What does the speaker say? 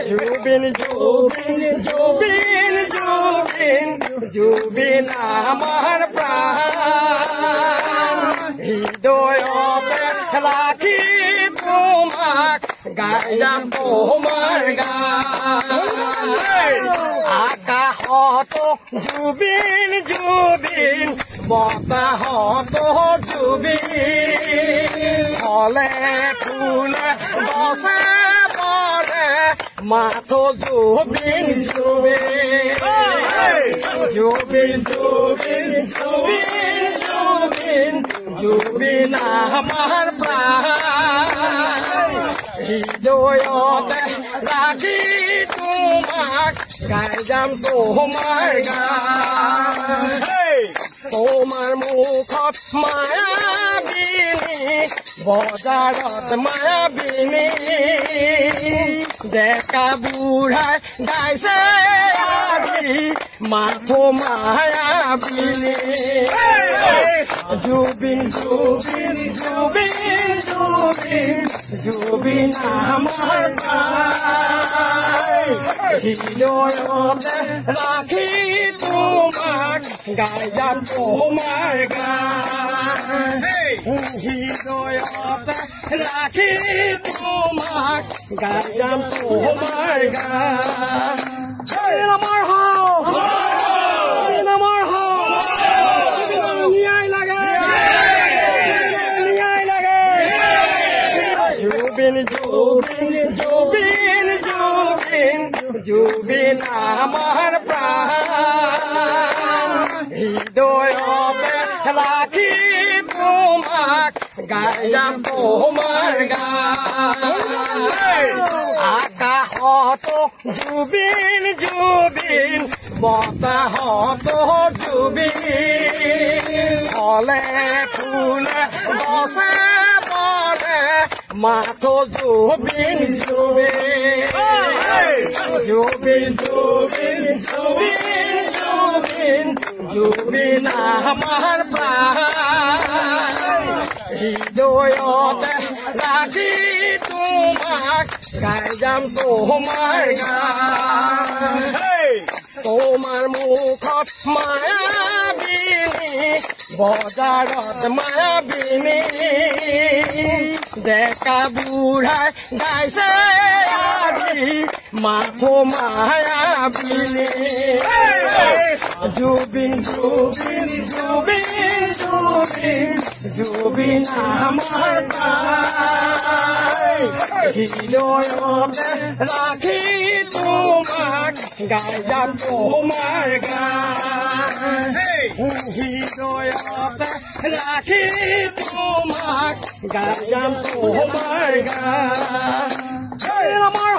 জুবিন জুবিন জুবিন জুবিন জুবিন আমার প্রাণ হৃদয়তে রাখি তোমাক গাইলাম তোমার গান আকাশত জুবিন জুবিন বতাহত জুবিন ফলে ফুলে গছে পৰে মাথো জুবিন জুবিন জুবিন জুবিন জুবিন জুবিন জুবিন আমাৰ প্ৰাণ হৃদয়তে ৰাখি তোমাক গাইলাম তোমাৰ গান তোমাৰ মুখত মায়াবিনী বজাৰত মায়াবিনী ডেকা বুঢ়াই গাইছে আজি মাথো মায়াবিনী জুবিন জুবিন জুবিন জুবিন জুবিন আমাৰ প্ৰাণ হৃদয়তে ৰাখি তোমাক গাইলাম তোমার গান হৃদয়তে রাখি তোমাক গাইলাম তোমার গান আমার আমার ন্যায় লাগে ন্যায় লাগে জুবিন জুবিন জুবিন জুবিন জুবিন আমার প্রাণ হৃদয়তে রাখি তোমাক গাইলাম তোমার গান আকাশত জুবিন জুবিন বতাহত জুবিন ফলে ফুলে গছে পৰে মাথো জুবিন জুবিন জুবিন জুবিন জুবিন জুবিন জুবিন আমাৰ প্ৰাণ হৃদয়তে ৰাখি তোমাক গাইলাম তোমাৰ গান তোমাৰ মুখত মায়াবিনী বজাৰত মায়াবিনী ডেকা বুঢ়াই গাইছে আজি মাথো মায়াবিনী জুবিন জুবিন জুবিন জুবিন জুবিন আমাৰ প্ৰাণ হৃদয়তে ৰাখি তোমাক গাইলাম তোমাৰ গান হৃদয়তে ৰাখি তোমাক গাইলাম তোমাৰ গান আমাৰ